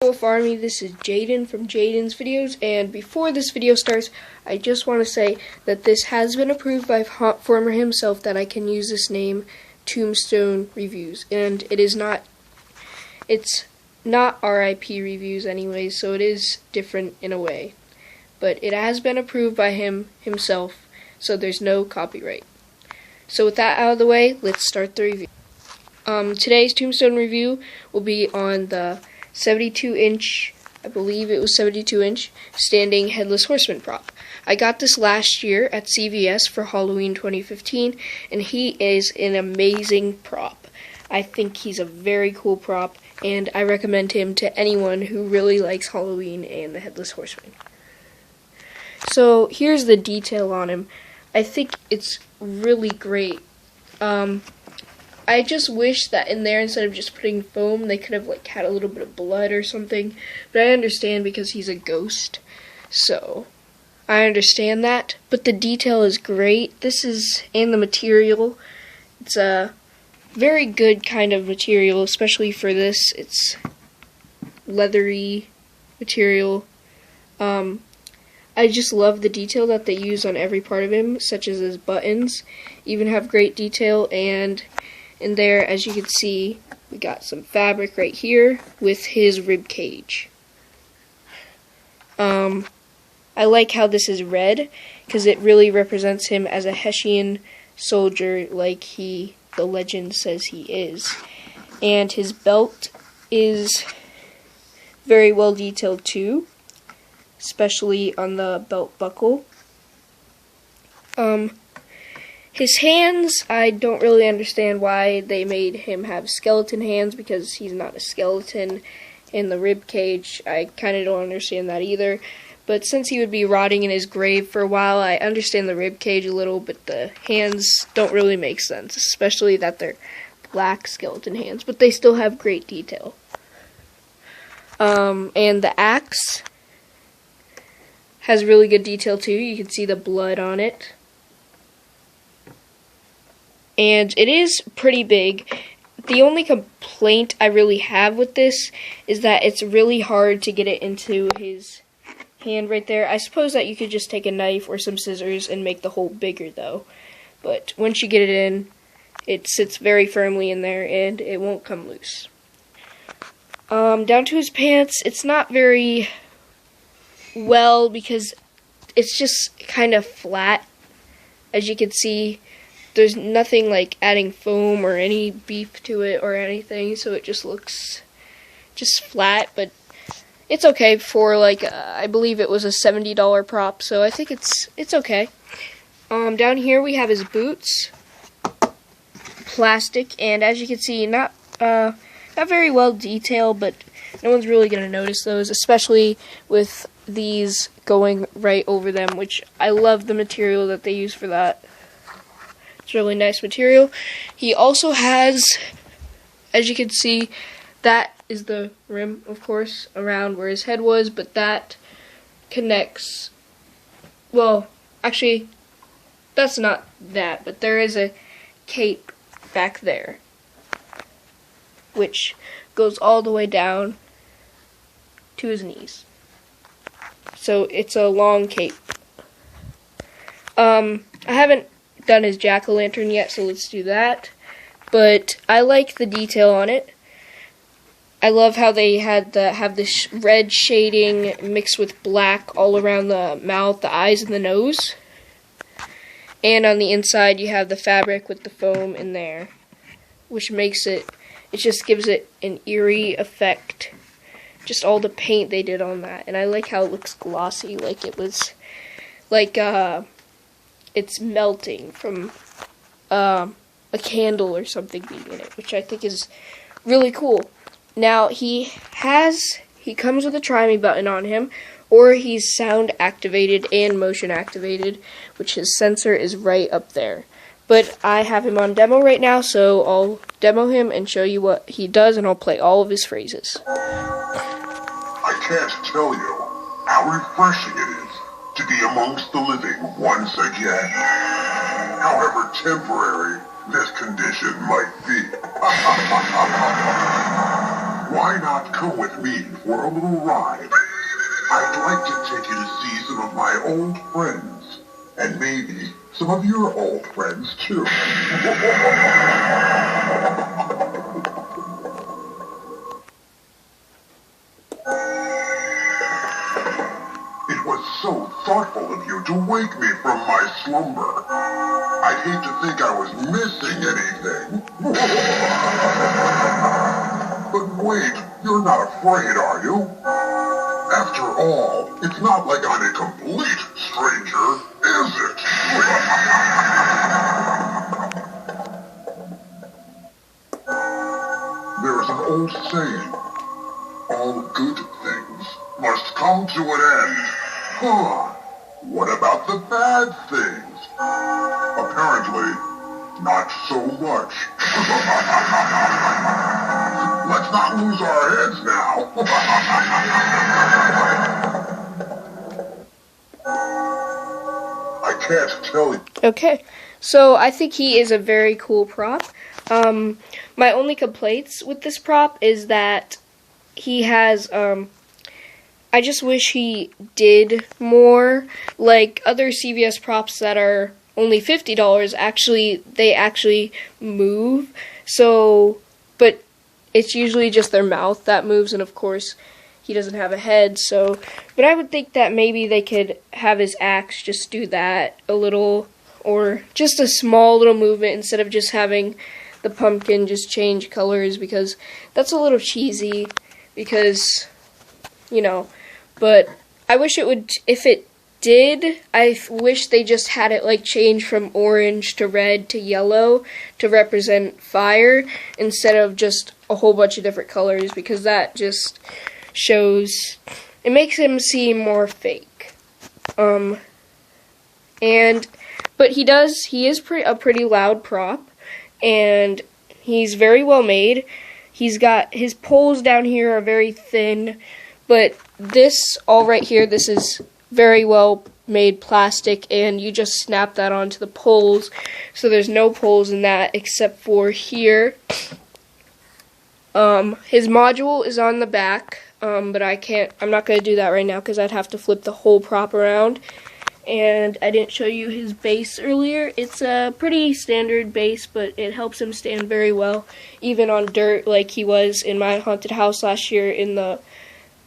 Wolf Army, this is Jaden from Jaden's Videos, and before this video starts, I just want to say that this has been approved by Former himself that I can use this name, Tombstone Reviews, and it's not RIP Reviews anyways, so it is different in a way, but it has been approved by himself, so there's no copyright. So with that out of the way, let's start the review. Today's Tombstone review will be on the 72-inch, I believe it was 72-inch, standing Headless Horseman prop. I got this last year at CVS for Halloween 2015, and he is an amazing prop. I think he's a very cool prop, and I recommend him to anyone who really likes Halloween and the Headless Horseman. So here's the detail on him. I think it's really great. I just wish that in there, instead of just putting foam, they could have had a little bit of blood or something. But I understand because he's a ghost, so I understand that. But the detail is great. And the material, it's a very good kind of material, especially for this. It's leathery material. I just love the detail that they use on every part of him, such as his buttons. Even have great detail, and in there, as you can see, we got some fabric right here with his rib cage. I like how this is red, because it really represents him as a Hessian soldier like the legend says he is. And his belt is very well detailed too, especially on the belt buckle. His hands, I don't really understand why they made him have skeleton hands, because he's not a skeleton. In the rib cage, I kind of don't understand that either. But since he would be rotting in his grave for a while, I understand the rib cage a little, but the hands don't really make sense, especially that they're black skeleton hands, but they still have great detail. And the axe has really good detail too. You can see the blood on it. And it is pretty big. The only complaint I really have with this is that it's really hard to get it into his hand right there. I suppose that you could just take a knife or some scissors and make the hole bigger though. But once you get it in, it sits very firmly in there and it won't come loose. Down to his pants, it's not very well because it's just kind of flat. As you can see, there's nothing like adding foam or any beef to it or anything, so it just looks just flat, but it's okay for I believe it was a $70 prop, so I think it's okay. Down here we have his boots, plastic, and as you can see, not very well detailed, but no one's really gonna notice those, especially with these going right over them, which I love the material that they use for that. It's really nice material. He also has, as you can see, that is the rim, of course, around where his head was, but that connects, well, actually, that's not that, but there is a cape back there, which goes all the way down to his knees. So it's a long cape. I haven't done his jack-o'-lantern yet, so let's do that. But I like the detail on it. I love how they have this red shading mixed with black all around the mouth, the eyes, and the nose. And on the inside, you have the fabric with the foam in there, which makes it just gives it an eerie effect. Just all the paint they did on that, and I like how it looks glossy, like it was, it's melting from a candle or something being in it, which I think is really cool. Now he comes with a try me button on him, or he's sound activated and motion activated, which his sensor is right up there. But I have him on demo right now, so I'll demo him and show you what he does, and I'll play all of his phrases. I can't tell you how refreshing it is to be amongst the living once again, however temporary this condition might be. Why not come with me for a little ride? I'd like to take you to see some of my old friends, and maybe some of your old friends too. It was so thoughtful of you to wake me from my slumber. I'd hate to think I was missing anything. But wait, you're not afraid, are you? After all, it's not like I'm a complete stranger, is it? There's an old saying, all good things must come to an end. Huh, what about the bad things? Apparently, not so much. Let's not lose our heads now. I can't tell you. Okay, so I think he is a very cool prop. My only complaints with this prop is that he has, I just wish he did more. Like other CVS props that are only $50, they actually move. So, but it's usually just their mouth that moves, and of course, he doesn't have a head, so, but I would think that maybe they could have his axe just do that a little, or just a small little movement instead of just having the pumpkin just change colors, because that's a little cheesy, because, you know, but I wish it would, if it did, I wish they just had it like change from orange to red to yellow to represent fire instead of just a whole bunch of different colors, because that just shows, it makes him seem more fake. But he is a pretty loud prop, and he's very well made. He's got, his poles down here are very thin, but this all right here, this is very well made plastic, and you just snap that onto the poles, so there's no poles in that except for here. His module is on the back, but I'm not going to do that right now because I'd have to flip the whole prop around, and I didn't show you his base earlier. It's a pretty standard base, but it helps him stand very well, even on dirt like he was in my haunted house last year in the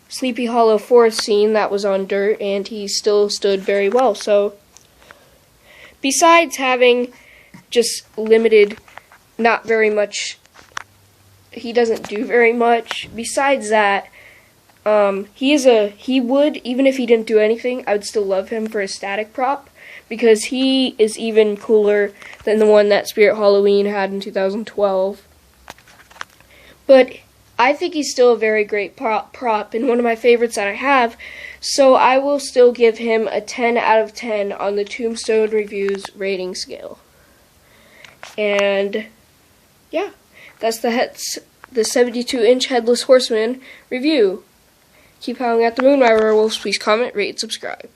Sleepy Hollow Forest scene that was on dirt, and he still stood very well. So, besides having just limited, not very much, he doesn't do very much. Besides that, he would, even if he didn't do anything, I would still love him for a static prop, because he is even cooler than the one that Spirit Halloween had in 2012. But I think he's still a very great prop and one of my favorites that I have, so I will still give him a 10 out of 10 on the Tombstone Reviews rating scale. And yeah, that's the 72-inch Headless Horseman review. Keep howling at the moon, my werewolves. Please comment, rate, and subscribe.